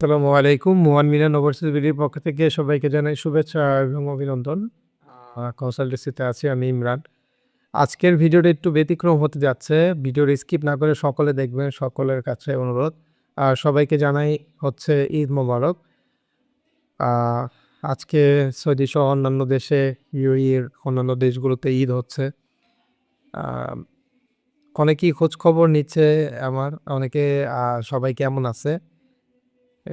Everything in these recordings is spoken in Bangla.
আসসালামু আলাইকুম। মোহান মিলন ওভারসিজ পক্ষ থেকে সবাইকে জানাই শুভেচ্ছা এবং অভিনন্দন। কনসালটেন্সিতে আছি আমি ইমরান। আজকের ভিডিওটা একটু ব্যতিক্রম হতে যাচ্ছে। ভিডিওর স্কিপ না করে সকলে দেখবেন, সকলের কাছে অনুরোধ। আর সবাইকে জানাই হচ্ছে ঈদ মোবারক। আ আজকে সৌদিসহ অন্যান্য দেশে ইউএইর অন্যান্য দেশগুলোতে ঈদ হচ্ছে। আ অনেকেই খোঁজখবর নিচ্ছে আমার। অনেকে সবাই কেমন আছে?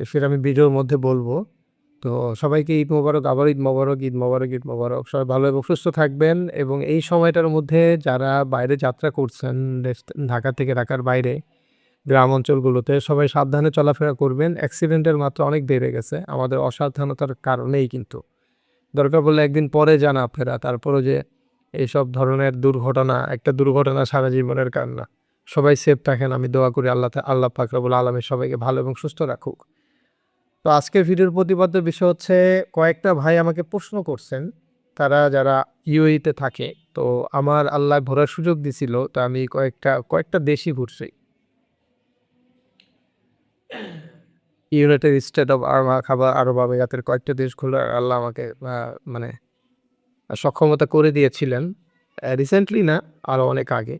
সেটা আমি ভিডিওর মধ্যে বলব। তো সবাইকে ঈদ মোবারক, আবার ঈদ মোবারক, ঈদ মোবারক, ঈদ মোবারক। সবাই ভালো এবং সুস্থ থাকবেন এবং এই সময়টার মধ্যে যারা বাইরে যাত্রা করছেন ঢাকা থেকে ঢাকার বাইরে গ্রাম অঞ্চলগুলোতে সবাই সাবধানে চলাফেরা করবেন। অ্যাক্সিডেন্টের মাত্রা অনেক বেড়ে গেছে আমাদের অসাবধানতার কারণেই কিন্তু। দরকার পড়লে একদিন পরে যান আপনারা। তারপরও যে এইসব ধরনের দুর্ঘটনা, একটা দুর্ঘটনা সারা জীবনের কান্না। সবাই সেফ থাকেন। আমি দোয়া করি আল্লাহ পাক রব্বুল আলামিন সবাইকে ভালো এবং সুস্থ রাখুক। তো আজকের ভিডিওর প্রতিপাদ্য বিষয় হচ্ছে কয়েকটা ভাই আমাকে প্রশ্ন করছেন। তারা যারা ইউএইতে থাকে। তো আমার আল্লাহ ঘোরার সুযোগ দিছিল। তো আমি কয়েকটা দেশই ঘুরছি। ইউনাইটেড স্টেট অফ আরব আমিরাতের কয়েকটা দেশ ঘোরার আল্লাহ আমাকে মানে সক্ষমতা করে দিয়েছিলেন। রিসেন্টলি না, আরো অনেক আগে।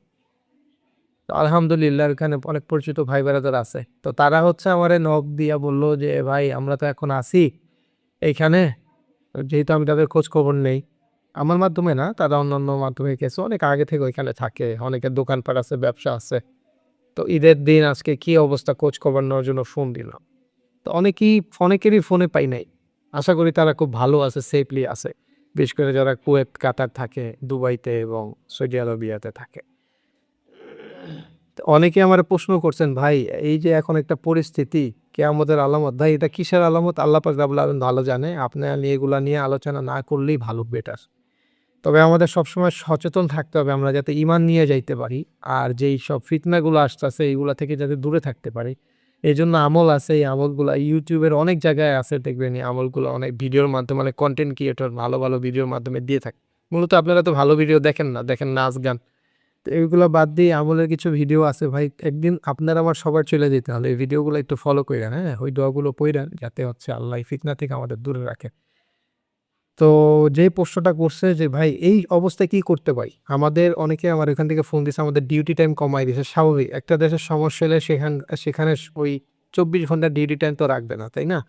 তো আলহামদুলিল্লাহ ওখানে অনেক পরিচিত ভাই বেরাদার আছে। তো তারা হচ্ছে আমারে নক দিয়া বলল যে, "ভাই আমরা তো এখন আছি এইখানে।" যেহেতু আমি তাদের খোঁজ খবর নেই। আমার মাধ্যমে না, তারা অন্যান্য মাধ্যমে গেছে। অনেক আগে থেকে ওইখানে থাকে। অনেকের দোকানপাট আছে, ব্যবসা আছে। তো ঈদের দিন আজকে কি অবস্থা খোঁজ খবর নেওয়ার জন্য ফোন দিলাম। তো অনেকেরই ফোনে পাই নাই। আশা করি তারা খুব ভালো আছে, সেফলি আছে। বিশেষ করে যারা কুয়েত, কাতার থাকে, দুবাইতে এবং সৌদি আরবিয়াতে থাকে। তো অনেকে আমারে প্রশ্ন করছেন, "ভাই এই যে এখন একটা পরিস্থিতি, কিয়ামতের আলামত, ভাই এটা কিসের আলামত? আল্লাহ পাক রাব্বুল আলামিন ভালো জানে। আপনি এগুলা নিয়ে আলোচনা না করলেই ভালো, বেটার।" তবে আমাদের সবসময় সচেতন থাকতে হবে আমরা যাতে ঈমান নিয়ে যাইতে পারি। আর যেই সব ফিতনাগুলো আসতেছে এগুলা থেকে যাতে দূরে থাকতে পারি। এজন্য আমল আছে, এই আমলগুলা YouTube এর অনেক জায়গায় আছে, দেখবেন এই আমলগুলো অনেক ভিডিওর মাধ্যমে অনেক কনটেন্ট ক্রিয়েটর ভালো, ভালো ভিডিওর মাধ্যমে দিয়ে থাকে। মূলত আপনারা তো ভালো ভিডিও দেখেন না, দেখেন নাচ গান। তো এগুলো বাদ দিয়ে আমলের কিছু ভিডিও আছে ভাই, একদিন আপনার আমার সবার চলে যেতে হবে। এই ভিডিওগুলো একটু ফলো কইরেন, হ্যাঁ? ওই দোয়াগুলো পইড়েন যাতে হচ্ছে আল্লাহ এই ফিতনা থেকে আমাদের দূরে রাখে। তো যে প্রশ্নটা করছে যে, "ভাই এই অবস্থায় কি করতে পারি?" আমাদের অনেকে আমার এখান থেকে ফোন দিছে, আমাদের ডিউটি টাইম কমায় দিছে। স্বাভাবিক। একটা দেশের সমস্যা হলে সেখানে ওই ২৪ ঘন্টার ডিউটি টাইম তো রাখবে না, তাই না?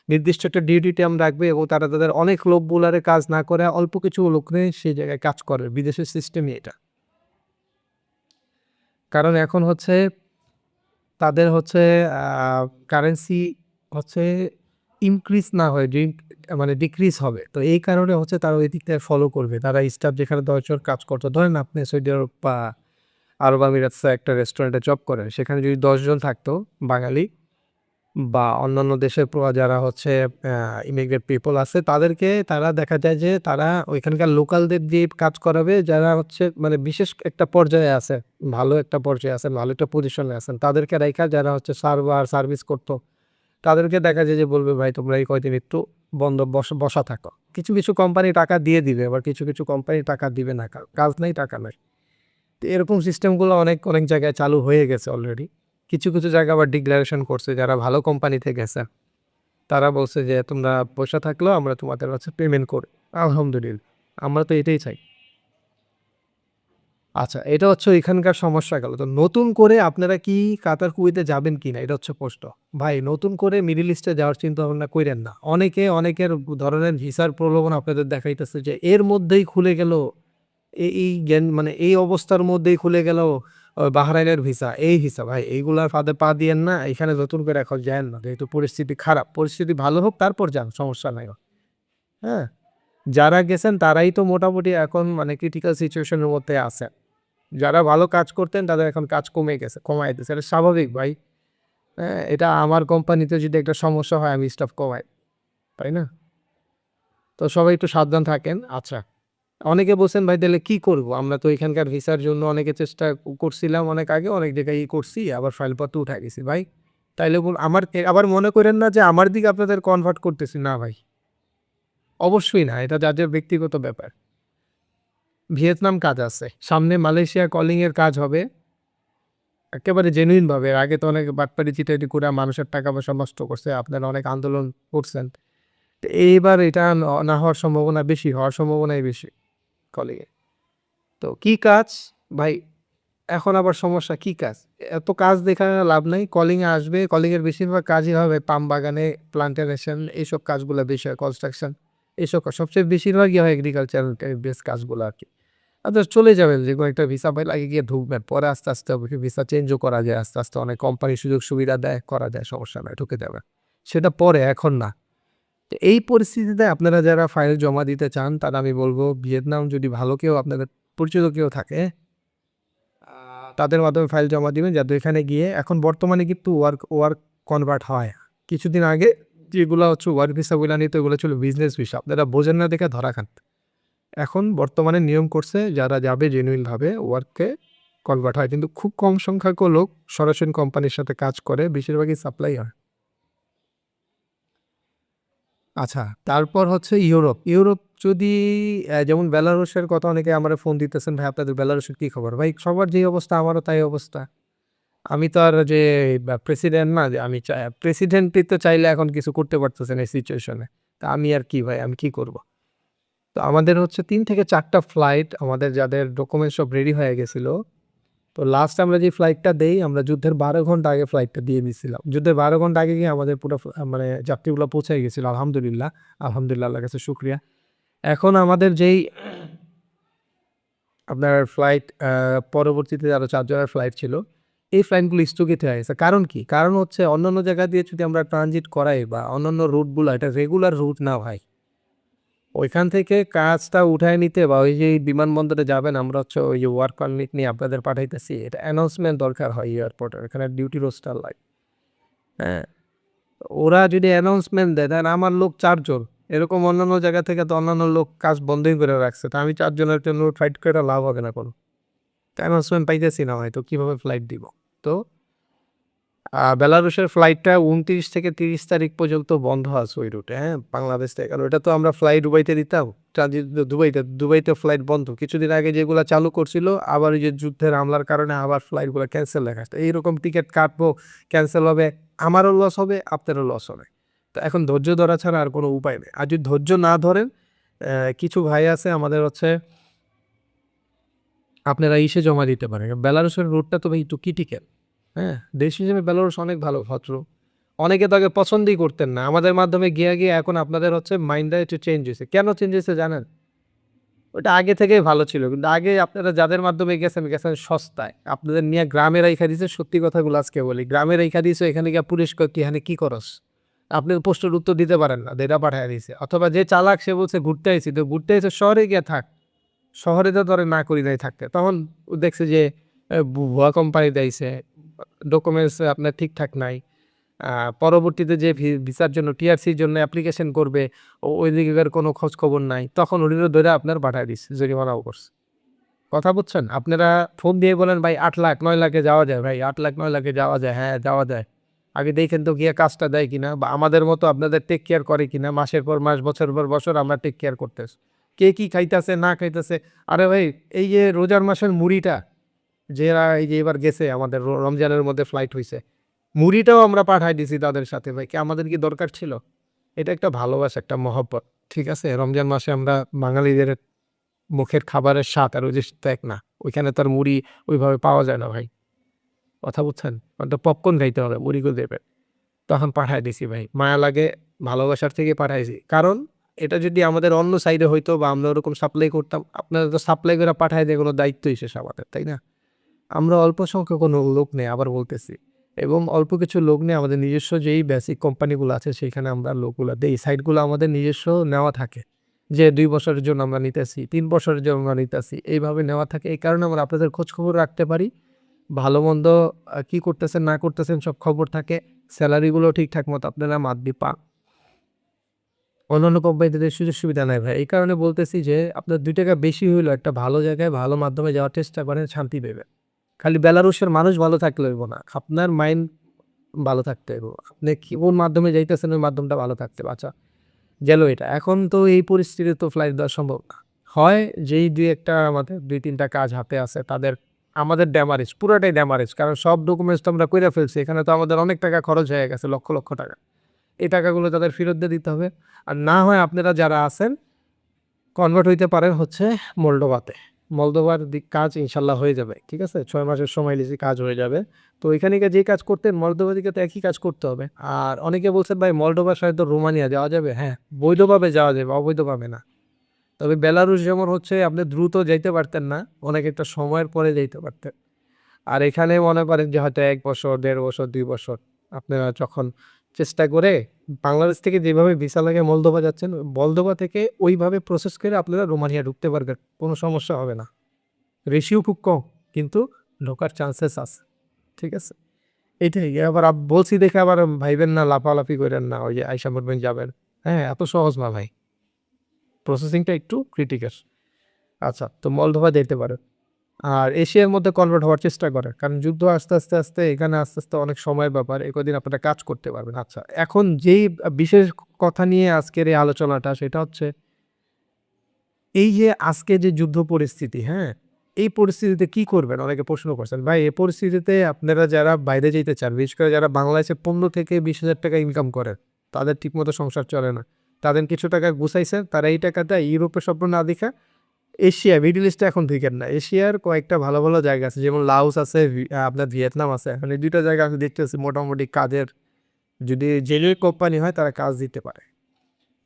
নির্দিষ্ট একটা ডিউটি টাইম রাখবে এবং তারা তাদের অনেক লোকগুলারে কাজ না করে অল্প কিছু লোক নিয়ে সেই জায়গায় কাজ করে। বিদেশের সিস্টেমই এটা। কারণ এখন হচ্ছে তাদের হচ্ছে আ কারেন্সি হচ্ছে ইনক্রিজ না হয়ে মানে ডিক্রিজ হবে। তো এই কারণে হচ্ছে তারা ওই দিকটা ফলো করবে। তারা স্টাফ যেখানে ১০ জন কাজ করত। ধরেন আপনি সৌদি আরব বা আরব আমিরাতসে একটা রেস্টুরেন্টে জব করেন। সেখানে যদি ১০ জন থাকতো বাঙালি বা অন্যান্য দেশের যারা হচ্ছে ইমিগ্রেট পিপল আছে তাদেরকে তারা দেখা যায় যে তারা ওইখানকার লোকালদের দিয়ে কাজ করাবে যারা হচ্ছে মানে বিশেষ একটা পর্যায়ে আছে। ভালো একটা পর্যায়ে আছেন, ভালো একটা পজিশনে আছেন। তাদেরকে রাইখা যারা হচ্ছে সার্ভিস করত, তাদেরকে দেখা যায় যে বলবে, "ভাই তোমরা এই কয়দিন একটু বন্ধ বসা থাকো।" কিছু কোম্পানি টাকা দিয়ে দিবে, আবার কিছু কোম্পানি টাকা দিবে না। কাজ নাই, টাকা নাই। তো এরকম সিস্টেমগুলো অনেক জায়গায় চালু হয়ে গেছে অলরেডি। কিছু জায়গা আবার ডিক্লারেশন করছে যারা ভালো কোম্পানিতে গেছে। তারা বলছে যে, "তোমরা বইসা থাকলেও আমরা তোমাদের হচ্ছে পেমেন্ট করি।" আলহামদুলিল্লাহ। আমরা তো এটাই চাই। আচ্ছা, এটা হচ্ছে এখানকার সমস্যা গেল। তো নতুন করে আপনারা কি কাতার, কুয়েতে যাবেন কিনা? এটা হচ্ছে প্রশ্ন। ভাই নতুন করে মিডল ইস্টে যাওয়ার চিন্তাভাবনা কইরেন না। অনেকের ধরনের ভিসার প্রলোভন আপনাদের দেখাইতেছে যে এর মধ্যেই খুলে গেল এই মানে এই অবস্থার মধ্যেই খুলে গেল বাহরাইনের ভিসা, এই ভিসা। ভাই এইগুলার ফাঁদে পা দিয়েন না। এখানে নতুন করে এখন যায়েন না। যেহেতু পরিস্থিতি খারাপ। পরিস্থিতি ভালো হোক তারপর যান, সমস্যা নাই। হ্যাঁ? যারা গেছেন তারাই তো মোটামুটি এখন মানে ক্রিটিক্যাল সিচুয়েশন এর মধ্যে আছেন। যারা ভালো কাজ করতেন তাদের এখন কাজ কমে গেছে, কমায় দিছে। এটা স্বাভাবিক ভাই। হ্যাঁ? এটা আমার কোম্পানিতে যদি একটা সমস্যা হয় আমি স্টাফ কমাই, তাই না? তো সবাই একটু সাবধান থাকেন। আচ্ছা। অনেকে বলছেন, "ভাই তাইলে কি করব? আমরা তো এখানকার ভিসার জন্য অনেকে চেষ্টা করছিলাম অনেক আগে, অনেক জায়গায় করছি, আবার ফাইলপত্র উঠায় গেছি।" ভাই তাইলে আবার মনে কইরেন না যে আমার দিকে আপনাদের কনভার্ট করতেছি। না ভাই, অবশ্যই না। এটা যার ব্যক্তিগত ব্যাপার। ভিয়েতনাম কাজ আছে। সামনে মালয়েশিয়া কলিং এর কাজ হবে। একেবারে জেনুইনভাবে। এর আগে তো অনেক বাটপারি চিটারি করে মানুষের টাকা পয়সা নষ্ট করছে। আপনারা অনেক আন্দোলন করছেন। তো এইবার এটা না হওয়ার সম্ভাবনা বেশি, হওয়ার সম্ভাবনাই বেশি কলিগে। তো কি কাজ? ভাই এখন আবার সমস্যা কি কাজ? এত কাজ দেখায় লাভ নাই। কলিং এ আসবে, কলিং এর বেশিরভাগ কাজই হবে পাম বাগানে, প্লান্টেশন এইসব কাজগুলা বেশি হয়, কনস্ট্রাকশন এইসব কাজ। সবচেয়ে বেশিরভাগই হয় এগ্রিকালচারাল বেস কাজগুলো আরকি। জাস্ট চলে যাবেন যেকোনো একটা ভিসা পাইলে আগে গিয়ে ঢুকবেন। পরে আস্তে, আস্তে ভিসা চেঞ্জও করা যায়। আস্তে, আস্তে অনেক কোম্পানি সুযোগ সুবিধা দেয়, করা যায়, সমস্যা নাই, ঢুকে যাবেন। সেটা পরে, এখন না। তো এই পরিস্থিতিতে আপনারা যারা ফাইল জমা দিতে চান তারা আমি বলব ভিয়েতনাম যদি ভালো কেউ আপনাদের পরিচিত কেউ থাকে তাদের মাধ্যমে ফাইল জমা দিবেন যাতে এখানে গিয়ে এখন বর্তমানে কিন্তু ওয়ার্ক কনভার্ট হয়। কিছুদিন আগে যেগুলা হচ্ছে ওয়ার্ক ভিসাগুলা নিত ওগুলো ছিল বিজনেস ভিসা। আপনারা বোঝেন না দেখে ধরা খান। এখন বর্তমানে নিয়ম করছে যারা যাবে জেনুইনভাবে ওয়ার্কে কনভার্ট হয়। কিন্তু খুব কম সংখ্যক লোক সরাসরি কোম্পানির সাথে কাজ করে, বেশিরভাগই সাপ্লাই হয়। আচ্ছা, তারপর হচ্ছে ইউরোপ। ইউরোপ যদি যেমন বেলারুশের কথা অনেকে আমারে ফোন দিতেছেন, "ভাই আপনাদের বেলারুশের কি খবর?" ভাই সবার যেই অবস্থা আমারও তাই অবস্থা। আমি তো আর যে প্রেসিডেন্ট না যে আমি প্রেসিডেন্টই তো চাইলে এখন কিছু করতে পারতেছে না এই সিচুয়েশনে। তা আমি আর কি ভাই, আমি কি করব? তো আমাদের হচ্ছে ৩ থেকে ৪ টা ফ্লাইট আমাদের যাদের ডকুমেন্ট সব রেডি হয়ে গেছিল। তো লাস্ট আমরা যে ফ্লাইটটা দেই আমরা যুদ্ধের ১২ ঘন্টা আগে ফ্লাইটটা দিয়ে দিছিলাম। যুদ্ধের ১২ ঘন্টা আগে গিয়ে আমাদের পুরো মানে যাত্রীগুলো পৌঁছে গেছিল আলহামদুলিল্লাহ। আলহামদুলিল্লাহ আল্লাহর কাছে শুকরিয়া। এখন আমাদের যেই আপনার ফ্লাইট পরবর্তীতে আরো ৪ জনের ফ্লাইট ছিল। এই ফ্লাইটগুলো স্থগিত হয়ে গেছে। কারণ কি? কারণ হচ্ছে অন্যান্য জায়গা দিয়ে যদি আমরা ট্রানজিট করাই বা অন্যান্য রুটগুলা এটা রেগুলার রুট না ভাই। ওইখান থেকে কাজটা উঠায় নিতে বা ওই যে বিমানবন্দরে যাবেন আমরা হচ্ছে ওই যে ওয়ার্ক পারমিট নিয়ে আপনাদের পাঠাইতেছি। এটা অ্যানাউন্সমেন্ট দরকার হয় এয়ারপোর্টে। এখানে ডিউটি রোস্টার লাগে। হ্যাঁ? ওরা যদি অ্যানাউন্সমেন্ট দেয় তাহলে আমার লোক ৪ জন। এরকম অন্যান্য জায়গা থেকে তো অন্যান্য লোক কাজ বন্ধই করে রাখছে। তো আমি ৪ জনের জন্য ফাইট করে লাভ হবে না কোনো। অ্যানাউন্সমেন্ট পাইতেছি না হয়তো কিভাবে ফ্লাইট দিব। তো বেলারুশের ফ্লাইটটা ২৯ থেকে ৩০ তারিখ পর্যন্ত বন্ধ আছে ওই রুটে, হ্যাঁ? বাংলাদেশ থেকে। কারণ ওটা তো আমরা ফ্লাইট দুবাইতে দিতাম। ট্রানজিট দুবাইতে ফ্লাইট বন্ধ। কিছুদিন আগে যেগুলা চালু করছিল আবার ওই যে যুদ্ধের হামলার কারণে আবার ফ্লাইটগুলো ক্যানসেল দেখাচ্ছে। এইরকম টিকেট কাটবো, ক্যানসেল হবে, আমারও লস হবে, আপনারও লস হবে। তো এখন ধৈর্য ধরা ছাড়া আর কোনো উপায় নেই। আর যদি ধৈর্য না ধরেন কিছু ভাই আছে আমাদের হচ্ছে আপনারা ইসে জমা দিতে পারেন। বেলারুশের রুটটা তো ভাই একটু ক্রিটিক্যাল। হ্যাঁ? দেশ হিসেবে বেলারুশ অনেক ভালো, ভদ্র। অনেকে তো আগে পছন্দই করতেন না। আমাদের মাধ্যমে গিয়ে এখন আপনাদের হচ্ছে মাইন্ডটা একটু চেঞ্জ হইছে। কেন চেঞ্জ হইছে জানেন? ওটা আগে থেকেই ভালো ছিল। কিন্তু আগে আপনারা যাদের মাধ্যমে গেছেন সস্তায়। আপনাদের নিয়া গ্রামে রাইখা দিছে, সত্যি কথাগুলো আজকে বলি। গ্রামে রাইখা দিছো, এখানে গিয়া পুলিশ কয়, "তুই এখানে কি করস?" আপনি প্রশ্নের উত্তর দিতে পারেন না। দেইটা পাঠাইয়া দিছে। অথবা যে চালাক সে বলছে, "ঘুরতে আইছি।" তো ঘুরতে আইছো শহরে গিয়া থাক। শহরে তো ধরেন না করি নাই থাকতে। তখন ও দেখছে যে ভুয়া কোম্পানিতে আইছে। ডকুমেন্টস আপনার ঠিকঠাক নাই। আ পরবর্তীতে যে ভিসার জন্য টিআরসির জন্য অ্যাপ্লিকেশন করবে, ওই দিকের কোনো খোঁজ খবর নাই। তখন ওটিরে ধইরা আপনার পাঠায় দিছে। জরিমানাও করছে। কথা বুঝছেন? আপনারা ফোন দিয়ে বলেন, "ভাই ৮,০০,০০০ ৯,০০,০০০ এ যাওয়া যায় ভাই। ৮,০০,০০০ ৯,০০,০০০ এ যাওয়া যায়।" হ্যাঁ, যাওয়া যায়। আগে দেখেন তো গিয়ে কাজটা দেয় কিনা বা আমাদের মতো আপনাদের টেক কেয়ার করে কিনা। মাসের পর মাস, বছরের পর বছর আমরা টেক কেয়ার করতেছি। কে কি খাইতেছে না খাইতেছে। আরে ভাই এই যে রোজার মাসের মুড়িটা যারা এই যে এবার গেছে আমাদের রমজানের মধ্যে ফ্লাইট হইছে। মুড়িটাও আমরা পাঠায় দিছি তাদের সাথে ভাই। কি আমাদের কি দরকার ছিল? এটা একটা ভালোবাসা, একটা মহব্বত। ঠিক আছে? রমজান মাসে আমরা বাঙালিদের মুখের খাবারের স্বাদ আর ওই যে তো এক না। ওইখানে তো আর মুড়ি ওইভাবে পাওয়া যায় না ভাই। কথা বুঝছেন? তো পপকর্ন খাইতে হবে, মুড়ি কই দেবে? তখন পাঠায় দিছি ভাই। মায়া লাগে, ভালোবাসার থেকে পাঠাইছি। কারণ এটা যদি আমাদের অন্য সাইডে হইতো বা আমরা ওরকম সাপ্লাই করতাম, আপনারা তো সাপ্লাই করে পাঠায় দিয়ে কোনো দায়িত্বই শেষ আমাদের, তাই না? আমরা অল্প সংখ্যক কোনো লোক নেই, আবার বলতেছি। এবং অল্প কিছু লোক নিয়ে আমাদের নিজস্ব যেই বেসিক কোম্পানিগুলো আছে সেখানে আমরা লোকগুলা দেই। সাইটগুলো আমাদের নিজস্ব নেওয়া থাকে। যে ২ বছরের জন্য আমরা নিতেছি, ৩ বছরের জন্য আমরা নিতেছি। এইভাবে নেওয়া থাকে। এই কারণে আমরা আপনাদের খোঁজখবর রাখতে পারি। ভালো-মন্দ কি করতেছেন না করতেছেন সব খবর থাকে। সেলারিগুলো ঠিকঠাক মতো আপনারা মান্থলি পান। অন্যান্য কোম্পানিতে সুযোগ সুবিধা নাই ভাই। এই কারণে বলতেছি যে আপনার ৳২ বেশি হইলেও একটা ভালো জায়গায় ভালো মাধ্যমে যাওয়ার চেষ্টা করেন, শান্তি পাইবেন। খালি বেলারুশের মানুষ ভালো থাকলে হইব না। আপনার মাইন্ড ভালো থাকতে হইব। আপনি কোন মাধ্যমে যাইতেছেন ওই মাধ্যমটা ভালো থাকতে হবে। আচ্ছা গেল এটা। এখন তো এই পরিস্থিতিতে তো ফ্লাইট দেওয়া সম্ভব না। হয় যেই ২-১ টা আমাদের ২-৩ টা কাজ হাতে আছে তাদের আমাদের ড্যামারেজ, পুরাটাই ড্যামারেজ। কারণ সব ডকুমেন্টস তো আমরা কইরা ফেলছি। এখানে তো আমাদের অনেক টাকা খরচ হয়ে গেছে, লক্ষ, লক্ষ টাকা। এই টাকাগুলো তাদের ফেরত দিয়ে দিতে হবে। আর না হয় আপনারা যারা আছেন কনভার্ট হইতে পারেন হচ্ছে মলডোভাতে। মলদোভার কাজ ইনশাল্লাহ হয়ে যাবে। ঠিক আছে? ৬ মাসের সময় নিয়েছি, কাজ হয়ে যাবে। তো ওইখানে গিয়ে যে কাজ করতেন মলদোভা দিকে তো একই কাজ করতে হবে। আর অনেকে বলছেন ভাই মলডোভার সাথে তো রোমানিয়া যাওয়া যাবে। হ্যাঁ, বৈধভাবে যাওয়া যাবে, অবৈধভাবে না। তবে বেলারুশ যেমন হচ্ছে আপনি দ্রুত যাইতে পারতেন না, অনেক একটা সময়ের পরে যাইতে পারতেন। আর এখানে মনে করেন যে হয়তো ১ বছর, ১.৫ বছর, ২ বছর আপনারা যখন চেষ্টা করে বাংলাদেশ থেকে যেভাবে ভিসা লাগে মলদোভা যাচ্ছেন, মলদোভা থেকে ওইভাবে প্রসেস করে আপনারা রোমানিয়া ঢুকতে পারবেন। কোনো সমস্যা হবে না। রেশিও খুব কম, কিন্তু ঢোকার চান্সেস আছে। ঠিক আছে? এইটাই। আবার বলছি দেখে আবার ভাইবেন না, লাফালাফি কইরেন না। ওই যে আইসা বলবেন যাবেন। হ্যাঁ, এত সহজ না ভাই। প্রসেসিংটা একটু ক্রিটিক্যাল। আচ্ছা, তো মলদোভা যাইতে পারেন। আর এশিয়ার মধ্যে কনভার্ট হওয়ার চেষ্টা করেন। কারণ যুদ্ধ আস্তে, এখানে আস্তে অনেক সময়ের ব্যাপার। এই কদিন আপনারা কাজ করতে পারবেন। আচ্ছা, এখন যেই বিশেষ কথা নিয়ে আজকের এই আলোচনাটা সেটা হচ্ছে এই যে আজকে যে যুদ্ধ পরিস্থিতি, হ্যাঁ? এই পরিস্থিতিতে কি করবেন? অনেকে প্রশ্ন করছেন। ভাই এই পরিস্থিতিতে আপনারা যারা বাইরে যাইতে চান, বিশেষ করে যারা বাংলাদেশে ১৫ থেকে ২০,০০০ টাকা ইনকাম করেন, তাদের ঠিকমতো সংসার চলে না। তাদের কিছু টাকা গুছাইছেন, তারা এই টাকাটা ইউরোপের স্বপ্ন না দেইখা এশিয়া, মিডল ইস্টে এখন ঢুইকেন না। এশিয়ার কয়েকটা ভালো, ভালো জায়গা আছে। যেমন লাওস আছে, আপনার ভিয়েতনাম আছে। এখন এই ২ টা জায়গা আমি দেখতেছি মোটামুটি কাজের, যদি জেনুইন কোম্পানি হয় তারা কাজ দিতে পারে।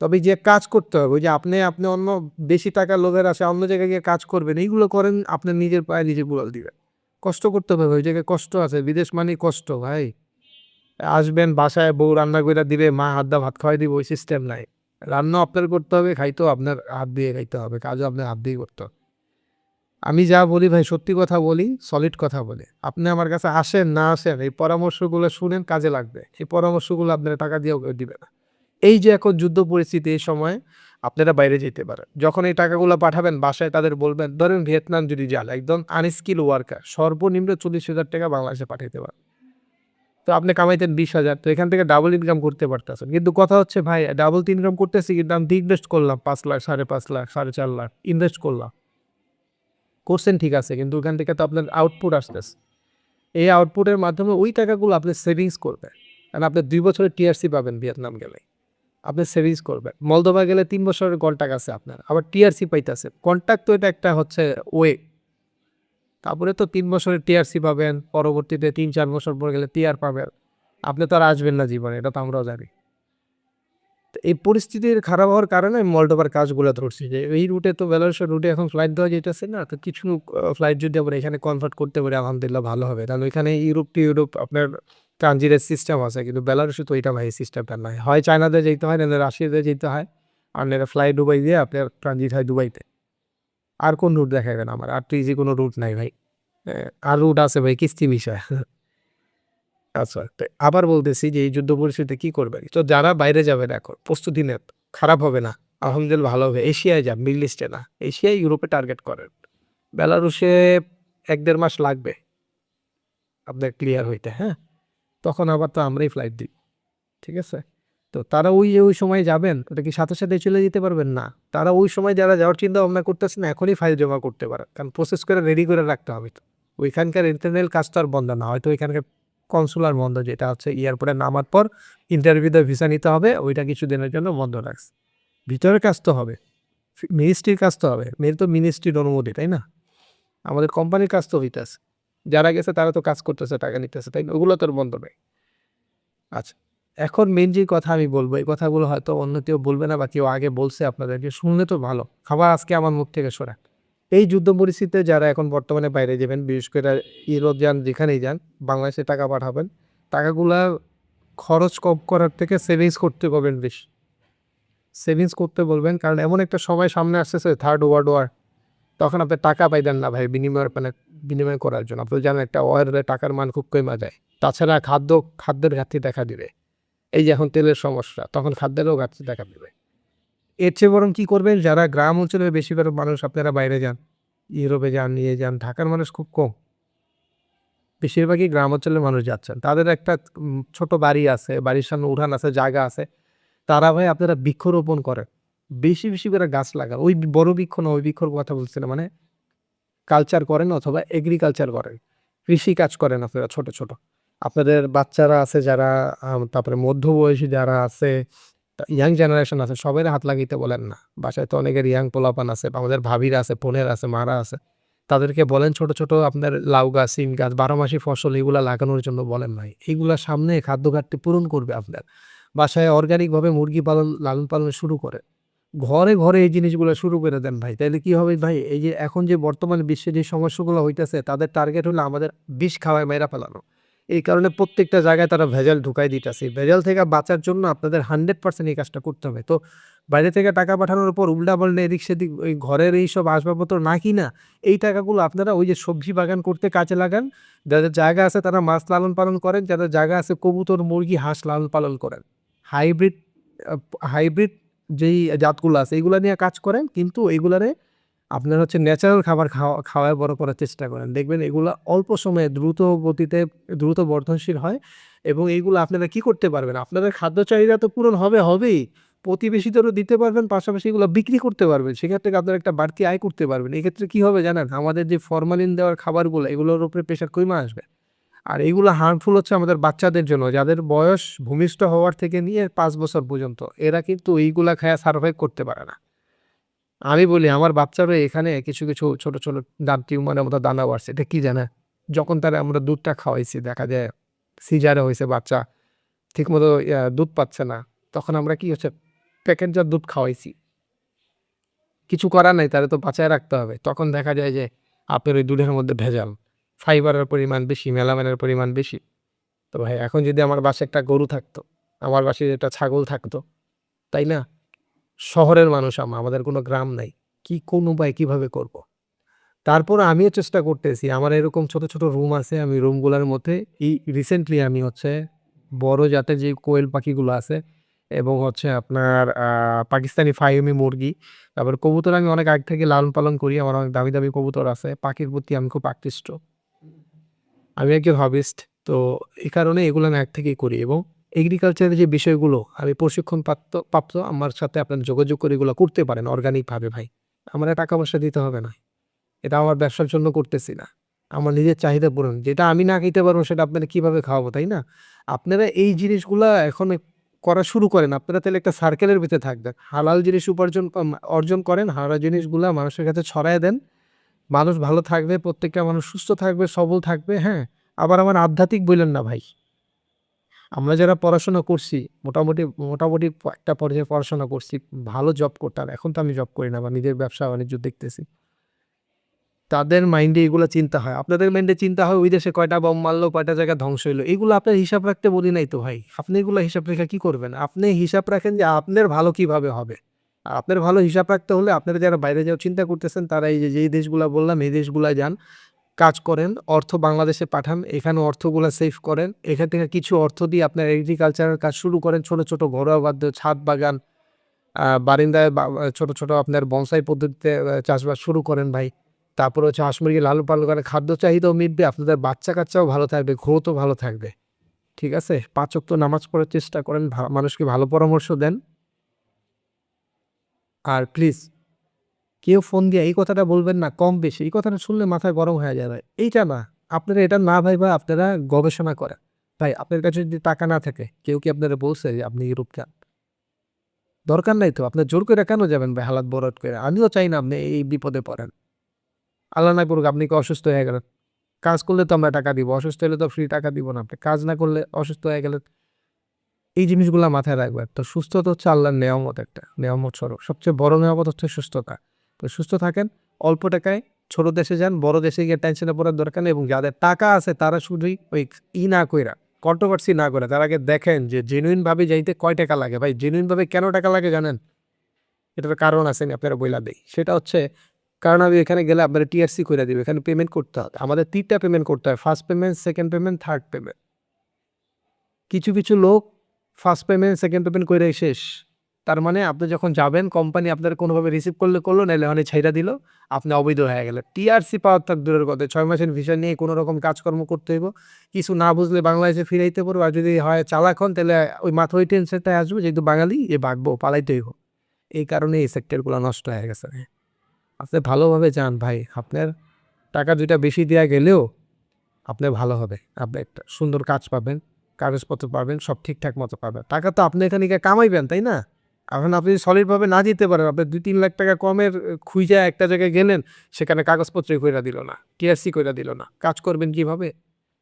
তবে যে কাজ করতে হবে, ওই যে আপনি অন্য বেশি টাকার লোভের আশায় অন্য জায়গায় গিয়ে কাজ করবেন, এইগুলো করেন আপনার নিজের পায়ে নিজে কুড়াল দিবেন। কষ্ট করতে হবে, ওই জায়গায় কষ্ট আছে। বিদেশ মানেই কষ্ট ভাই। আসবেন বাসায় বউ রান্না কইরা দিবে, মা হাত দা ভাত খাওয়াই দিবে, ওই সিস্টেম নাই। রান্নাও আপনার করতে হবে, খাইতেও আপনার হাত দিয়ে খাইতে হবে, কাজও আপনার হাত দিয়েই করতে হবে। আমি যা বলি ভাই সত্যি কথা বলি, সলিড কথা বলি। আপনি আমার কাছে আসেন, না আসেন, এই পরামর্শগুলো শুনেন, কাজে লাগবে। এই পরামর্শগুলো আপনারা টাকা দিয়েও কেউ দিবে না। এই যে এখন যুদ্ধ পরিস্থিতি, এই সময় আপনারা বাইরে যেতে পারেন। যখন এই টাকাগুলো পাঠাবেন বাসায় তাদের বলবেন, ধরেন ভিয়েতনাম যদি যান, একদম আনস্কিল ওয়ার্কার, সর্বনিম্ন ৪০,০০০ টাকা বাংলাদেশে পাঠাইতে পারেন। তো আপনি কামাইতেন ২০,০০০, তো এখান থেকে ডাবল ইনকাম করতে পারতেছেন। কিন্তু কথা হচ্ছে ভাই ডাবল তো ইনকাম করতেছি, কিন্তু আমি ইনভেস্ট করলাম ৫,০০,০০০, ৫,৫০,০০০, ৪,৫০,০০০ ইনভেস্ট করলাম। করছেন ঠিক আছে, কিন্তু ওখান থেকে তো আপনার আউটপুট আসতেছে। এই আউটপুটের মাধ্যমে ওই টাকাগুলো আপনি সেভিংস করবেন। কারণ আপনি ২ বছরের টিআরসি পাবেন ভিয়েতনাম গেলে। আপনি সেভিংস করবেন। মলদোভা গেলে ৩ বছরের কন্ট্রাক্ট আছে আপনার। আবার টিআরসি পাইতেছেন। কন্ট্রাক্ট তো এটা একটা হচ্ছে ওয়ে। তারপরে তো ৩ বছরের টিআরসি পাবেন। পরবর্তীতে ৩-৪ বছর পর গেলে টিআর পাবেন। আপনি তো আর আসবেন না জীবনে। এটা তো আমরাও জানি। তো এই পরিস্থিতির খারাপ হওয়ার কারণে আমি মলদোভার কাজগুলা ধরছি যে এই রুটে তো বেলারুশের রুটে এখন ফ্লাইট দেওয়া যাইতেছে না। তো কিছু ফ্লাইট যদি আমরা এখানে কনভার্ট করতে পারি আলহামদুলিল্লাহ ভালো হবে। কারণ ওইখানে ইউরোপ টু ইউরোপ আপনার ট্রানজিটের সিস্টেম আছে। কিন্তু বেলারুশে তো এইটা ভাই সিস্টেমটা নাই। হয় চায়নাতে যাইতে হয়, নাহলে রাশিয়াতে যেতে হয়। আর নাহলে ফ্লাই দুবাই দিয়ে আপনার ট্রানজিট হয় দুবাইতে। আর কোন রুট দেখাইবেন আমার? আর তো ইজি কোনো রুট নাই ভাই। আর রুট আছে ভাই কিস্তি বিষয়। আচ্ছা, তো আবার বলতেছি যে এই যুদ্ধ পরিস্থিতিতে কি করবেন? তো যারা বাইরে যাবেন এখন প্রস্তুতি নেন। খারাপ হবে না। আলহামদুলিল্লাহ ভালো হবে। এশিয়ায় যান, মিডল ইস্টে না। এশিয়ায়, ইউরোপে টার্গেট করেন। বেলারুশে ১-১.৫ মাস লাগবে আপনার ক্লিয়ার হইতে, হ্যাঁ? তখন আবার তো আমরাই ফ্লাইট দিই। ঠিক আছে? তো তারা ওই সময় যাবেন, ওটা কি সাথে, সাথে চলে যেতে পারবেন? না। তারা ওই সময় যারা যাওয়ার চিন্তা ভাবনা করতেছেন এখনই ফাইল জমা করতে পারেন। কারণ প্রসেস করে রেডি করে রাখতে হবে তো। ওইখানকার ইন্টারনাল কাজ তো আর বন্ধ না। হয়তো ওইখানকার কনসুলার বন্ধ, যেটা হচ্ছে এয়ারপোর্টে নামার পর ইন্টারভিউতে ভিসা নিতে হবে, ওইটা কিছুদিনের জন্য বন্ধ রাখছে। ভিতরের কাজ তো হবে। মিনিস্ট্রির কাজ তো হবে। মেন তো মিনিস্ট্রির অনুমতি, তাই না? আমাদের কোম্পানির কাজ তো হইতাছে। যারা গেছে তারা তো কাজ করতেছে, টাকা নিতেছে, তাই না? ওগুলো তো আর বন্ধ নাই। আচ্ছা। এখন মেইন যে কথা আমি বলব, এই কথাগুলো হয়তো অন্য কেউ বলবে না বা কেউ আগে বলছে আপনাদেরকে, শুনলে তো ভালো। খাবার আজকে আমার মুখ থেকে শোনা। এই যুদ্ধ পরিস্থিতিতে যারা এখন বর্তমানে বাইরে যাবেন, বিশেষ করে ইউরোপ যান, যেখানেই যান, বাংলাদেশে টাকা পাঠাবেন। টাকাগুলা খরচ কম করার থেকে সেভিংস করতে বলবেন বেশি। সেভিংস করতে বলবেন, কারণ এমন একটা সময় সামনে আসতেছে, থার্ড ওয়ার্ল্ড ওয়ার। তখন আপনি টাকা পাইবেন না ভাই বিনিময় করার জন্য। আপনি জানেন একটা ওয়ারে টাকার মান খুব কইমা যায়। তাছাড়া খাদ্যের ঘাটতি দেখা দিবে। এই যে এখন তেলের সমস্যা, তখন খাদ্যেরও ঘাটতি দেখা দিবে। এর চেয়ে বরং কি করবেন, যারা গ্রাম অঞ্চলের বেশিরভাগ মানুষ আপনারা বাইরে যান, ইউরোপে যান, নিয়ে যান, ঢাকার মানুষ খুব কম। বেশিরভাগই গ্রাম অঞ্চলের মানুষ যাচ্ছেন। তাদের একটা ছোট বাড়ি আছে, বাড়ির সামনে উঠান আছে, জায়গা আছে। তারা ভাই আপনারা বৃক্ষরোপণ করেন। বেশি করে গাছ লাগান। ওই বড় বৃক্ষ না, ওই বৃক্ষর কথা বলছি না। মানে কালচার করেন অথবা এগ্রিকালচার করেন, কৃষি কাজ করেন আপনারা ছোট, ছোট। আপনাদের বাচ্চারা আছে যারা তারপরে মধ্যবয়সী যারা আছে, ইয়াং জেনারেশন আছে সবাইরে হাত লাগাইতে বলেন না। বাসায় তো অনেকের ইয়াং পোলাপান আছে, আমাদের ভাবিরা আছে, বোনেরা আছে, মারা আছে। তাদেরকে বলেন ছোট, ছোট আপনার লাউ গাছ, সিম গাছ, ১২ মাসি ফসল এগুলা লাগানোর জন্য বলেন ভাই। এগুলা সামনে খাদ্য ঘাটতি পূরণ করবে আপনার। বাসায় অর্গানিকভাবে মুরগি পালন, লালন পালন শুরু করেন। ঘরে, ঘরে এই জিনিসগুলা শুরু করে দেন ভাই। তাইলে কি হবে ভাই? এই যে এখন যে বর্তমান বিশ্বে যে সমস্যাগুলো হইতেছে তাদের টার্গেট হলো আমাদের বিষ খাওয়ায় মাইরা ফেলানো। এই কারণে প্রত্যেকটা জায়গায় তারা ভেজাল ঢুকাই দিতেছে। ভেজাল থেকে বাঁচার জন্য আপনাদের 100% এই কাজটা করতে হবে। তো বাইরে থেকে টাকা পাঠানোর পর উল্টা-পাল্টা এদিক-সেদিক ওই ঘরের এইসব আসবাবপত্র না কিনা এই টাকাগুলো আপনারা ওই যে সবজি বাগান করতে কাজে লাগান। যাদের জায়গা আছে তারা মাছ লালন পালন করেন। যাদের জায়গা আছে কবুতর, মুরগি, হাঁস লালন পালন করেন। হাইব্রিড হাইব্রিড যেই জাতগুলো আছে এগুলা নিয়ে কাজ করেন, কিন্তু এগুলারে আপনার হচ্ছে ন্যাচারাল খাবার খাওয়ায় বড় করার চেষ্টা করেন। দেখবেন এগুলা অল্প সময়ে দ্রুত গতিতে দ্রুত বর্ধনশীল হয় এবং এইগুলো আপনারা কি করতে পারবেন? আপনাদের খাদ্য চাহিদা তো পূরণ হবেই। প্রতিবেশীদেরও দিতে পারবেন, পাশাপাশি এগুলো বিক্রি করতে পারবেন। সেখান থেকে আপনারা একটা বাড়তি আয় করতে পারবেন। এক্ষেত্রে কি হবে জানেন? আমাদের যে ফরমালিন দেওয়ার খাবারগুলো এগুলোর উপরে প্রেশার কইমা আসবে। আর এইগুলো হার্মফুল হচ্ছে আমাদের বাচ্চাদের জন্য, যাদের বয়স ভূমিষ্ঠ হওয়ার থেকে নিয়ে ৫ বছর পর্যন্ত। এরা কিন্তু এইগুলা খায়া সারভাইভ করতে পারে না। আমি বলি আমার বাচ্চারও এখানে কিছু, কিছু ছোট, ছোট টিউমারের মতো দানা বাড়ছে। এটা কি জানেন? যখন তারে আমরা দুধটা খাওয়াইছি দেখা যায় সিজারে হইছে বাচ্চা, ঠিকমতো দুধ পাচ্ছে না। তখন আমরা কি হচ্ছে প্যাকেটজাত দুধ খাওয়াইছি। কিছু করার নাই, তারে তো বাঁচায় রাখতে হবে। তখন দেখা যায় যে আপনার ওই দুধের মধ্যে ভেজাল। ফাইবারের পরিমাণ বেশি, মেলামাইনের পরিমাণ বেশি। তো ভাই এখন যদি আমার বাসায় একটা গরু থাকতো, আমার বাসায় একটা ছাগল থাকতো, তাই না? শহরের মানুষ আমাদের কোনো গ্রাম নাই। কোন উপায়ে কিভাবে করব? তারপরও আমিও চেষ্টা করতেছি। আমার এরকম ছোট, ছোট রুম আছে। আমি রুমগুলার মধ্যে রিসেন্টলি আমি হচ্ছে বড় জাতের যে কোয়েল পাখিগুলো আছে এবং হচ্ছে আপনার পাকিস্তানি ফাইমি মুরগি, তারপর কবুতর আমি অনেক আগে থেকে লালন পালন করি। আমার অনেক দামি, দামি কবুতর আছে। পাখির প্রতি আমি খুব আকৃষ্ট। আমি একজন হবিস্ট। তো এই কারণে এগুলো আমি আগ থেকেই করি এবং এগ্রিকালচারের যে বিষয়গুলো আমি প্রশিক্ষণ প্রাপ্ত আমার সাথে আপনার যোগাযোগ করে এগুলো করতে পারেন অর্গানিকভাবে ভাই। আমার টাকা পয়সা দিতে হবে না। এটা আমার ব্যবসার জন্য করতেছি না। আমার নিজের চাহিদা পূরণ। যেটা আমি না খাইতে পারবো সেটা আপনারা কিভাবে খাওয়াবো, তাই না? আপনারা এই জিনিসগুলা এখন করা শুরু করেন। আপনারা তাহলে একটা সার্কেলের ভিতরে থাকবেন। হালাল জিনিস অর্জন করেন, হারাল জিনিসগুলা মানুষের কাছে ছড়ায় দেন। মানুষ ভালো থাকবে, প্রত্যেকটা মানুষ সুস্থ থাকবে, সবল থাকবে, হ্যাঁ? আবার আমার আধ্যাত্মিক বইলেন না ভাই। আমরা যারা পড়াশোনা করছি, মোটামুটি মোটামুটি একটা পর্যায়ে পড়াশোনা করছি, ভালো জব করতাম। এখন তো আমি জব করি না বা নিজের ব্যবসা-বাণিজ্য দেখতেছি। তাদের মাইন্ডে এগুলা চিন্তা হয়। আপনাদের মাইন্ডে চিন্তা হয় ওই দেশে কয়টা বম মারলো, কয়টা জায়গা ধ্বংস হইলো। এগুলো আপনার হিসাব রাখতে বলি নাই তো ভাই। আপনি এগুলা হিসাব রেখে কি করবেন? আপনি হিসাব রাখেন যে আপনার ভালো কিভাবে হবে। আর আপনার ভালো হিসাব রাখতে হলে আপনারা যারা বাইরে যাওয়ার চিন্তা করতেছেন তারা এই যে যেই দেশগুলা বললাম এই দেশগুলায় যান। কাজ করেন, অর্থ বাংলাদেশে পাঠান, এখানে অর্থগুলা সেভ করেন। এখান থেকে কিছু অর্থ দিয়ে আপনার এগ্রিকালচারের কাজ শুরু করেন। ছোট, ছোট ঘরোয়া ছাদ বাগান, বারিন্দায় ছোট, ছোট আপনার বনসাই পদ্ধতিতে চাষবাস শুরু করেন ভাই। তারপরে হচ্ছে হাঁস মুরগি লালন পালন করেন। খাদ্য চাহিদাও মিটবে, আপনাদের বাচ্চা-কাচ্চাও ভালো থাকবে, গ্রোথও ভালো থাকবে। ঠিক আছে? ৫ ওয়াক্ত নামাজ পড়ার চেষ্টা করেন, মানুষকে ভালো পরামর্শ দেন। আর প্লিজ কেউ ফোন দিয়ে এই কথাটা বলবেন না কম বেশি। এই কথাটা শুনলে মাথা গরম হয়ে যায় ভাই। এইটা না। আপনারা এটা না ভাইবা আপনারা গবেষণা করেন। ভাই আপনার কাছে যদি টাকা না থাকে, কেউ কি আপনারে বলছে যে আপনি ইউরোপ যান? দরকার নাই তো। আপনার জোর কইরা কেন যাবেন ভাই হালাত বরবাদ কইরা? আমিও চাই না আপনি এই বিপদে পড়েন। আল্লাহ না করুক আপনি কি অসুস্থ হয়ে গেলেন। কাজ করলে তো আমরা টাকা দিব। অসুস্থ হলে তো ফ্রি টাকা দিব না। আপনি কাজ না করলে অসুস্থ হয়ে গেলেন। এই জিনিসগুলা মাথায় রাখবেন। তো সুস্থতা হচ্ছে আল্লাহর নেয়ামত একটা, নেয়ামত স্বরূপ। সবচেয়ে বড় নেয়ামত হচ্ছে সুস্থতা। তো সুস্থ থাকেন, অল্প টাকায় ছোট দেশে যান, বড় দেশে গিয়ে টেনশনে পড়ার দরকার নেই এবং যাদের টাকা আছে তারা শুধুই ওই না কইরা, কন্ট্রোভার্সি না করে তার আগে দেখেন যে জেনুইন ভাবে যাইতে কয় টাকা লাগে। ভাই জেনুইন ভাবে কেন টাকা লাগে জানেন? এটার কারণ আছে আমি আপনারা বইলা দেই। সেটা হচ্ছে কারণ আমি এখানে গেলে আপনারা টিআরসি কইরা দিবে। এখানে পেমেন্ট করতে হবে। আমাদের ৩ টা পেমেন্ট করতে হয়। First payment, second payment, third payment. কিছু, কিছু লোক ফার্স্ট পেমেন্ট, সেকেন্ড পেমেন্ট কইরাই শেষ। তার মানে আপনি যখন যাবেন কোম্পানি আপনার কোনোভাবে রিসিভ করলে করলো, নাইলে মানে ছাইড়া দিল। আপনি অবৈধ হয়ে গেলেন। টিআরসি পাওয়ার তো দূরের কথা। ৬ মাসের ভিসা নিয়ে কোনো রকম কাজকর্ম করতে হইব। কিছু না বুঝলে বাংলাদেশে ফিরাইতে পারবো। আর যদি হয় চালাক হন তাহলে ওই মাথায় ওই টেনশনটাই আসবে যেহেতু বাঙালি ভাগবো, পালাইতে হইব। এই কারণে এই সেক্টরগুলো নষ্ট হয়ে গেছে। আপনি ভালোভাবে যান ভাই। আপনার টাকা ২ টা বেশি দেয়া গেলেও আপনার ভালো হবে। আপনি একটা সুন্দর কাজ পাবেন, কাগজপত্র পাবেন, সব ঠিকঠাক মতো পাবেন। টাকা তো আপনি এখানে গিয়ে কামাইবেন, তাই না? এখন আপনি সলিডভাবে না দিতে পারেন। আপনার ২-৩ লাখ টাকা কমের খুইজা একটা জায়গায় গেলেন, সেখানে কাগজপত্রই কইরা দিল না, টিআরসি কইরা দিল না। কাজ করবেন কিভাবে?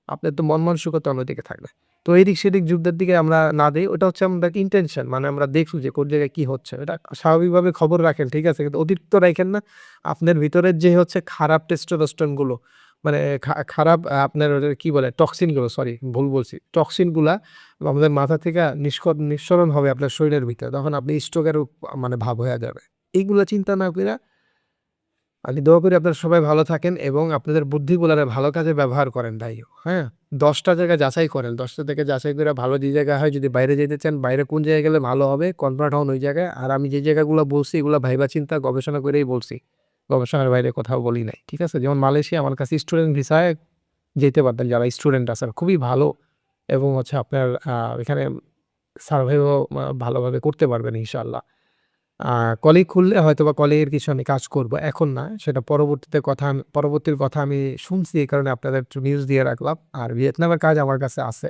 আপনার তো মন মানসিকতা অন্যদিকে থাকবে। তো এদিক সেদিক যুদ্ধের দিকে আমরা না দেই। ওটা হচ্ছে আমাদের ইনটেনশন। মানে আমরা দেখি যে কোন জায়গায় কি হচ্ছে। এটা স্বাভাবিকভাবে খবর রাখেন, ঠিক আছে? কিন্তু অতিরিক্ত রাইখেন না। আপনার ভিতরের যে হচ্ছে খারাপ টেস্টোস্টেরন গুলো মানে খারাপ আপনার ওটা কি বলে? টক্সিন গুলো সরি ভুল বলছি। টক্সিন গুলা আমাদের মাথা থেকে নিঃসরণ হবে আপনার শরীরের ভিতরে। তখন আপনি স্ট্রোকেরও মানে ভাব হয়ে যাবে। এইগুলা চিন্তা না কইরা আমি দোয়া করি আপনারা সবাই ভালো থাকেন এবং আপনাদের বুদ্ধিগুলারে ভালো কাজে ব্যবহার করেন ভাইও, হ্যাঁ? ১০ টা জায়গা যাচাই করেন। ১০ টা থেকে যাচাই কইরা ভালো যে জায়গা হয় যদি বাইরে যাইতে চান, বাইরে কোন জায়গায় গেলে ভালো হবে কনভার্ট হন ওই জায়গায়। আর আমি যে জায়গাগুলা বলছি এগুলা ভাইবা চিন্তা গবেষণা করেই বলছি। গবেষণার বাইরে কোথাও বলি নাই। ঠিক আছে? যেমন মালয়েশিয়া আমার কাছে স্টুডেন্ট ভিসায় যেতে পারতেন যারা স্টুডেন্ট আছেন। খুবই ভালো এবং হচ্ছে আপনার এখানে সার্ভাইভও ভালোভাবে করতে পারবেন ইনশাআল্লাহ। কলিগ খুললে হয়তোবা কলিগের কিছু আমি কাজ করব। এখন না, সেটা পরবর্তীর কথা আমি শুনছি এই কারণে আপনাদের একটু নিউজ দিয়ে রাখলাম। আর ভিয়েতনামের কাজ আমার কাছে আছে।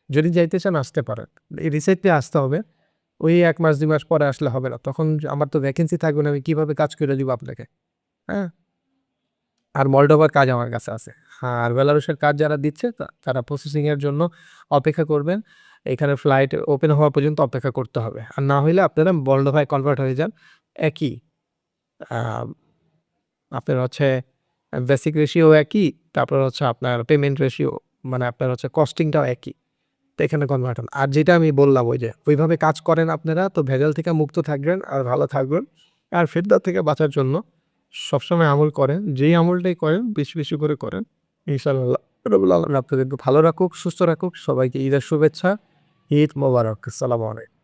যদি যাইতে চান আসতে পারেন। এই রিসেন্টলি আসতে হবে। ওই ১ মাস ২ মাস পরে আসলে হবে না। তখন আমার তো ভ্যাকেন্সি থাকবে না। আমি কিভাবে কাজ করে দিব আপনাকে? হ্যাঁ? আর মলডোভার কাজ আমার কাছে আছে। আর বেলারুশের কাজ যারা দিচ্ছে তারা প্রসেসিং এর জন্য অপেক্ষা করবেন। এখানে ফ্লাইট ওপেন হওয়া পর্যন্ত অপেক্ষা করতে হবে। আর না হইলে আপনারা মলডোভায় কনভার্ট হয়ে যান। একই আ আপনার হচ্ছে বেসিক রেশিও একই, তারপর হচ্ছে আপনার পেমেন্ট রেশিও মানে আপনার হচ্ছে কস্টিংটাও একই। তো এখানে কনভার্ট হন। আর যেটা আমি বললাম ওই যে ওইভাবে কাজ করেন আপনারা তো ভেজাল থেকে মুক্ত থাকবেন আর ভালো থাকবেন। আর ফেতনা থেকে বাঁচার জন্য সবসময় আমল করেন। যেই আমলটাই করেন বেশি, বেশি করে করেন। ইনশাআল্লাহ রাব্বুল আলামিন আপনাদেরকে ভালো রাখুক, সুস্থ রাখুক। সবাইকে ঈদের শুভেচ্ছা। ঈদ মোবারক। আসসালামু আলাইকুম।